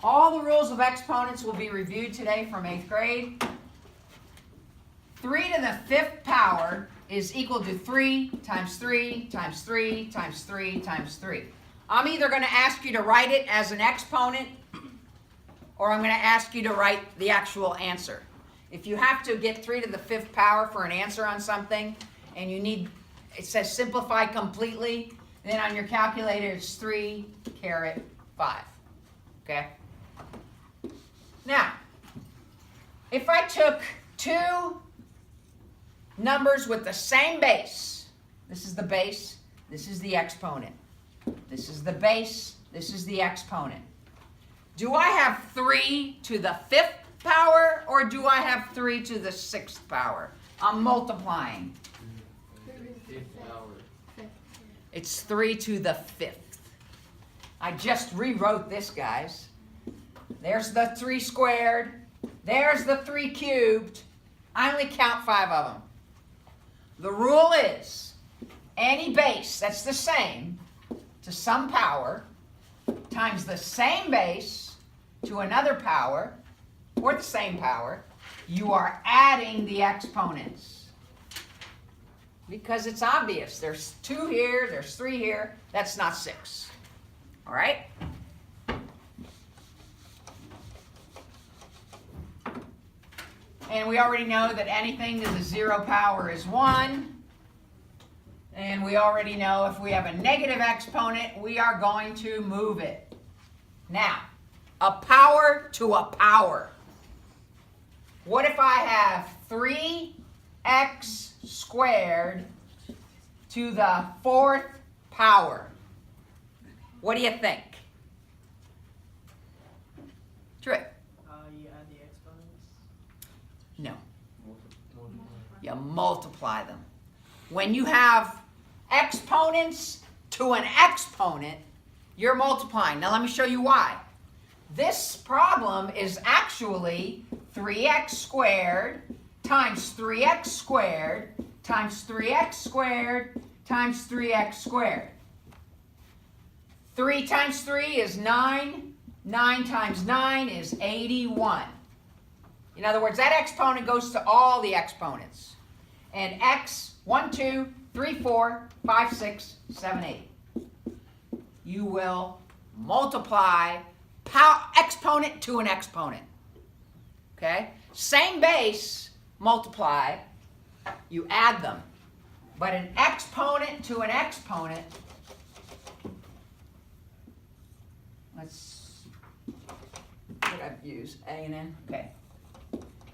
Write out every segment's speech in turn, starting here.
All the rules of exponents will be reviewed today from 8th grade. 3 to the 5th power is equal to 3 times 3 times 3 times 3 times 3. I'm either going to ask you to write it as an exponent, or I'm going to ask you to write the actual answer. If you have to get 3 to the 5th power for an answer on something, and you need, it says simplify completely, then on your calculator it's 3 caret 5. Okay? Now, if I took two numbers with the same base, this is the base, this is the exponent. This is the base, this is the exponent. Do I have 3 to the 5th power, or do I have 3 to the 6th power? I'm multiplying. It's 3 to the 5th. I just rewrote this, guys. There's the 3 squared. There's the 3 cubed. I only count 5 of them. The rule is any base that's the same to some power times the same base to another power, or the same power, you are adding the exponents. Because it's obvious. There's 2 here, there's 3 here. That's not 6. All right? And we already know that anything to the 0 power is 1. And we already know if we have a negative exponent, we are going to move it. Now, a power to a power. What if I have 3x squared to the 4th power? What do you think? Trick. You add the exponents? No. You multiply them. When you have exponents to an exponent, you're multiplying. Now let me show you why. This problem is actually 3x squared times 3x squared times 3x squared times 3x squared. 3 times 3 is 9. 9 times 9 is 81. In other words, that exponent goes to all the exponents. And x, 1, 2, 3, 4, 5, 6, 7, 8. You will multiply exponent to an exponent. Okay? Same base, multiply, you add them. But an exponent to an exponent, let's, what did I use? A and N? Okay.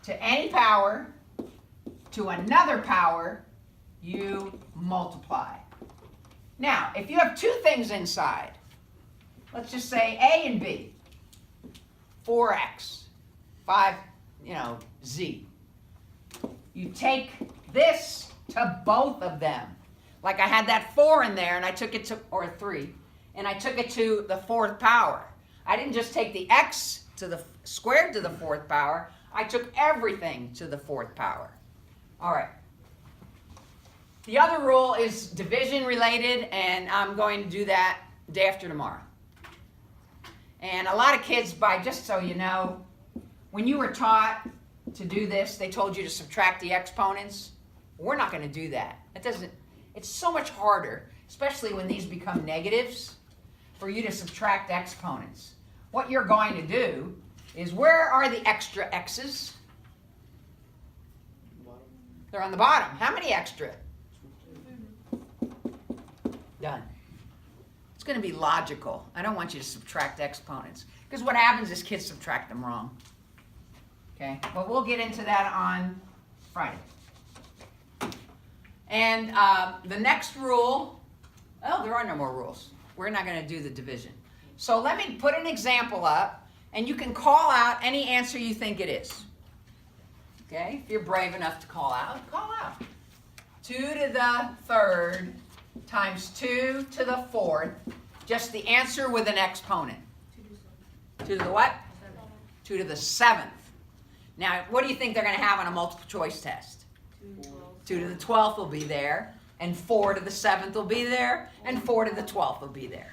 To any power, to another power, you multiply. Now, if you have 2 things inside, let's just say A and B, 4x, 5, z. You take this to both of them. Like I had that 4 in there and I took it to, or 3, and I took it to the 4th power. I didn't just take the x to the squared to the 4th power. I took everything to the 4th power. All right. The other rule is division related, and I'm going to do that day after tomorrow. And a lot of kids, just so you know, when you were taught to do this, they told you to subtract the exponents. We're not going to do that. It's so much harder, especially when these become negatives, for you to subtract exponents. What you're going to do is, where are the extra x's? They're on the bottom. How many extra? Done. It's going to be logical. I don't want you to subtract exponents, because what happens is kids subtract them wrong. Okay? But we'll get into that on Friday. And the next rule, there are no more rules. We're not going to do the division. So let me put an example up, and you can call out any answer you think it is. Okay? If you're brave enough to call out, call out. 2 to the 3rd times 2 to the 4th, just the answer with an exponent. 2 to the what? 2 to the 7th. Now, what do you think they're going to have on a multiple choice test? 2 to the 12th will be there, and 4 to the 7th will be there, and 4 to the 12th will be there.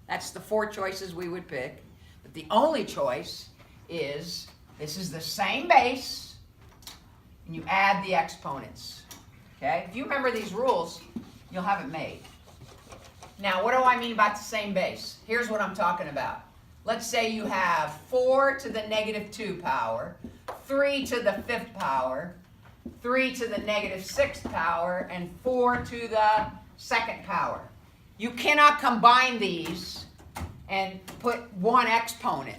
That's the 4 choices we would pick. But the only choice is, this is the same base, and you add the exponents. Okay? If you remember these rules, you'll have it made. Now, what do I mean by the same base? Here's what I'm talking about. Let's say you have 4 to the negative 2 power, 3 to the 5th power, 3 to the negative 6th power, and 4 to the 2nd power. You cannot combine these and put one exponent.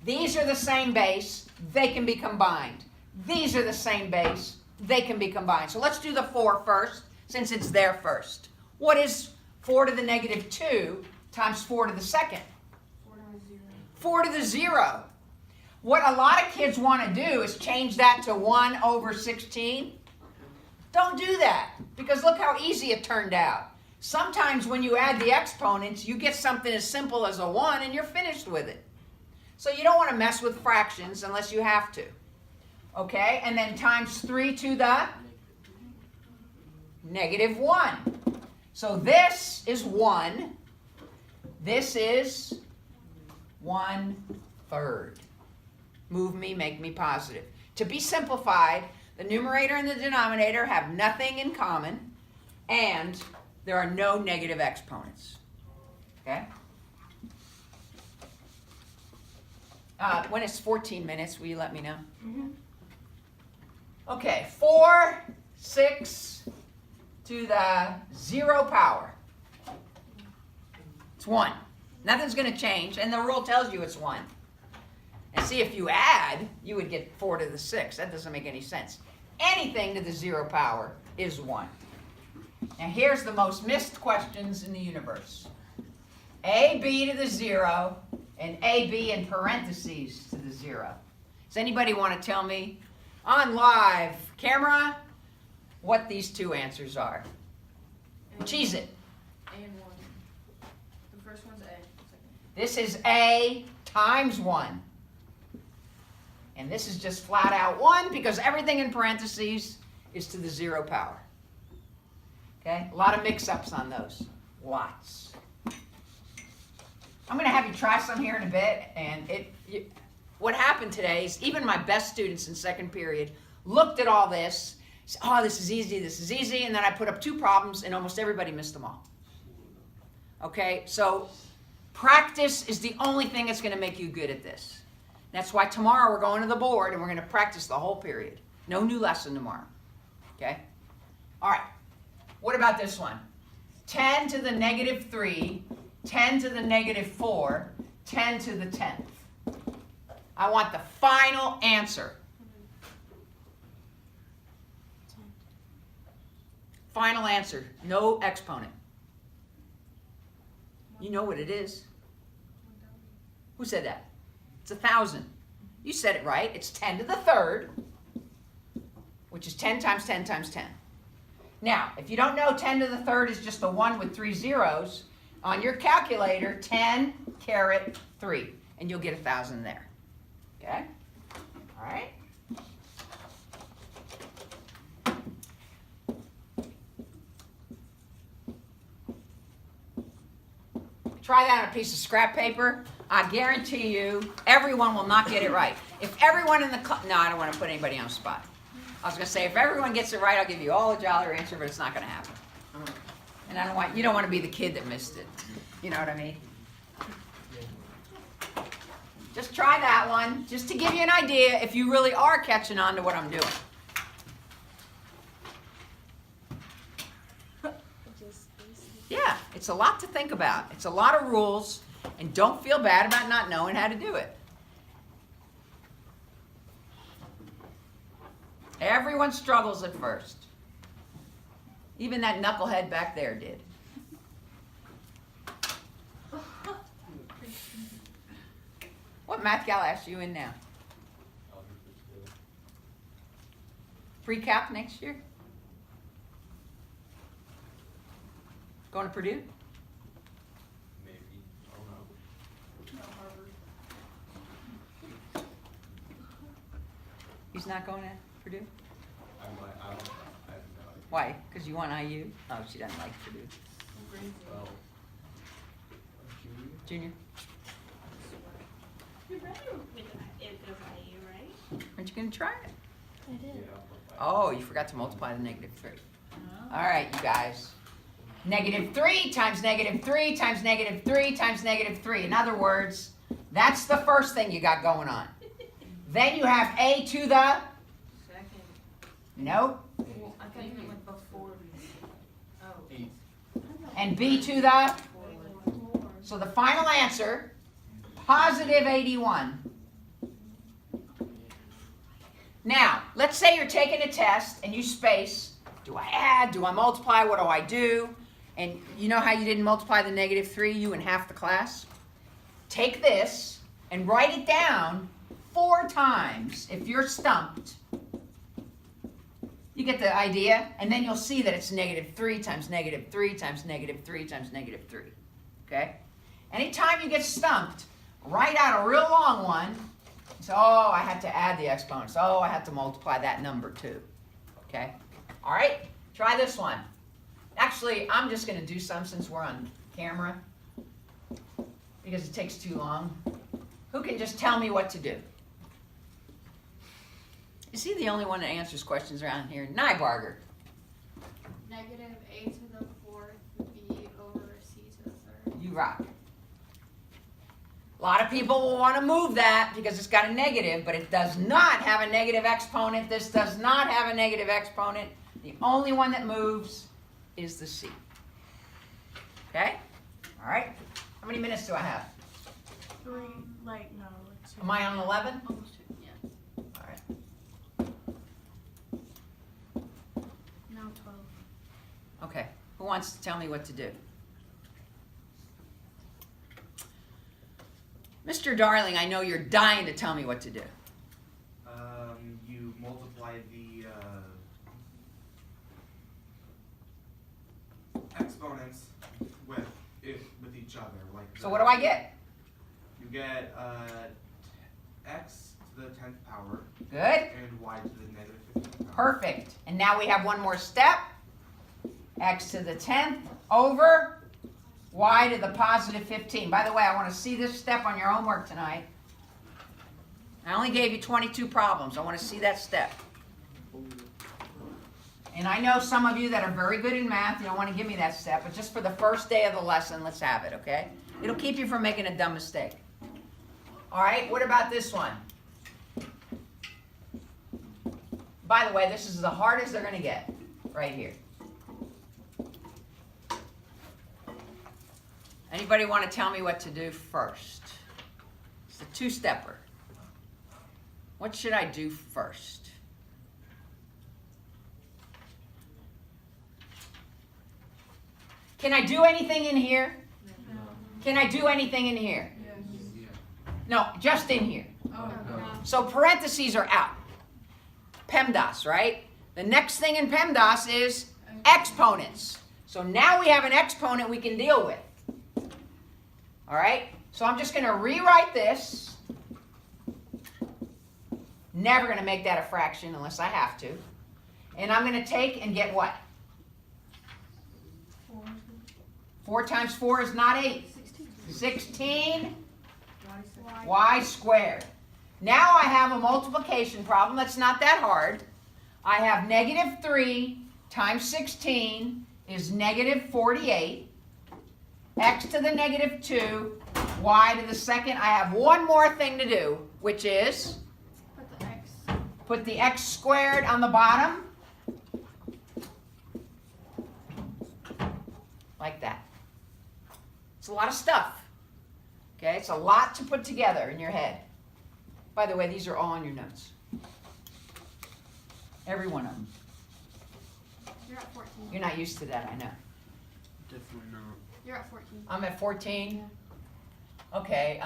These are the same base, they can be combined. These are the same base, they can be combined. So let's do the 4 first, since it's there first. What is 4 to the negative 2 times 4 to the 2nd? 4 to the 0. What a lot of kids want to do is change that to 1 over 16. Don't do that, because look how easy it turned out. Sometimes when you add the exponents, you get something as simple as a 1 and you're finished with it. So you don't want to mess with fractions unless you have to. Okay, and then times 3 to the negative 1. So this is 1. This is 1/3. Move me, make me positive. To be simplified, the numerator and the denominator have nothing in common, and there are no negative exponents. Okay? When it's 14 minutes, will you let me know? Mm-hmm. Okay, 4, 6 to the 0 power. It's 1. Nothing's going to change, and the rule tells you it's 1. And see, if you add, you would get 4 to the 6. That doesn't make any sense. Anything to the 0 power is 1. Now here's the most missed questions in the universe. AB to the 0 and AB in parentheses to the 0. Does anybody want to tell me on live camera what these two answers are? Cheese it. A and 1. The first one's A. This is A times 1. And this is just flat out 1 because everything in parentheses is to the 0 power. Okay? A lot of mix-ups on those. Lots. I'm going to have you try some here in a bit. And what happened today is even my best students in second period looked at all this, said, oh, this is easy, and then I put up 2 problems and almost everybody missed them all. Okay? So practice is the only thing that's going to make you good at this. That's why tomorrow we're going to the board and we're going to practice the whole period. No new lesson tomorrow. Okay? All right. What about this one? 10 to the negative 3, 10 to the negative 4, 10 to the 10th. I want the final answer. Final answer. No exponent. You know what it is. Who said that? It's 1,000. You said it right. It's 10 to the 3rd, which is 10 times 10 times 10. Now, if you don't know 10 to the 3rd is just a 1 with 3 zeros, on your calculator, 10 caret 3, and you'll get 1,000 there. Okay? All right? Try that on a piece of scrap paper. I guarantee you, everyone will not get it right. If everyone in the class, no, I don't want to put anybody on the spot. I was going to say, if everyone gets it right, I'll give you all a dollar answer, but it's not going to happen. And you don't want to be the kid that missed it. You know what I mean? Just try that one, just to give you an idea if you really are catching on to what I'm doing. Yeah, it's a lot to think about. It's a lot of rules, and don't feel bad about not knowing how to do it. Everyone struggles at first. Even that knucklehead back there did. What math gal asked you in now? Pre-calc next year? Going to Purdue? Maybe. I don't know. No, Harvard. He's not going to Purdue? I have no idea. Why? Because you want IU? Oh, she doesn't like Purdue. Well, Junior? you gonna try it? I did. Yeah, but Oh, you forgot to multiply the negative 3. All right, you guys. Negative 3 times negative 3 times negative 3 times negative 3. In other words, that's the first thing you got going on. Then you have a to the, Second. nope, Well, I thought you meant like before. Oh. and b to the, Forward. so the final answer, positive 81. Now, let's say you're taking a test and you space, do I add, do I multiply, what do I do? And you know how you didn't multiply the negative 3, you and half the class? Take this and write it down 4 times if you're stumped. You get the idea? And then you'll see that it's negative 3 times negative 3 times negative 3 times negative 3. Okay? Anytime you get stumped, write out a real long one. So, oh, I had to add the exponents. Oh, I had to multiply that number too. Okay? All right? Try this one. Actually, I'm just going to do some since we're on camera because it takes too long. Who can just tell me what to do? Is he the only one that answers questions around here? Nybarger. Negative a to the fourth b over c to the third. You rock. A lot of people will want to move that because it's got a negative, but it does not have a negative exponent. This does not have a negative exponent. The only one that moves is the c. Okay? All right. How many minutes do I have? 3, like, no, 2. Am I on 11? Almost 2, yeah. All right. Now 12. Okay. Who wants to tell me what to do? Mr. Darling, I know you're dying to tell me what to do. You multiply the exponents with each other. Like So what do I get? You get x to the 10th power Good. and y to the negative 15th power. Perfect. And now we have one more step. X to the 10th over y to the positive 15. By the way, I want to see this step on your homework tonight. I only gave you 22 problems. I want to see that step. And I know some of you that are very good in math, you don't want to give me that step, but just for the first day of the lesson, let's have it, okay? It'll keep you from making a dumb mistake. All right, what about this one? By the way, this is the hardest they're going to get, right here. Anybody want to tell me what to do first? It's a two-stepper. What should I do first? Can I do anything in here? No. Can I do anything in here? Yeah. No, just in here. Oh, no. So parentheses are out. PEMDAS, right? The next thing in PEMDAS is exponents. So now we have an exponent we can deal with. All right? So I'm just going to rewrite this. Never going to make that a fraction unless I have to. And I'm going to take and get what? 4 times 4 is not 8. 16 y squared. Now I have a multiplication problem that's not that hard. I have negative 3 times 16 is negative 48. X to the negative 2, y to the second. I have one more thing to do, which is Put the x. put the x squared on the bottom. Like that. It's a lot of stuff. Okay, it's a lot to put together in your head. By the way, these are all in your notes. Every one of them. You're at 14. You're not used to that, I know. Definitely not. You're at 14. I'm at 14. Okay,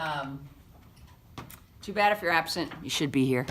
too bad if you're absent. You should be here.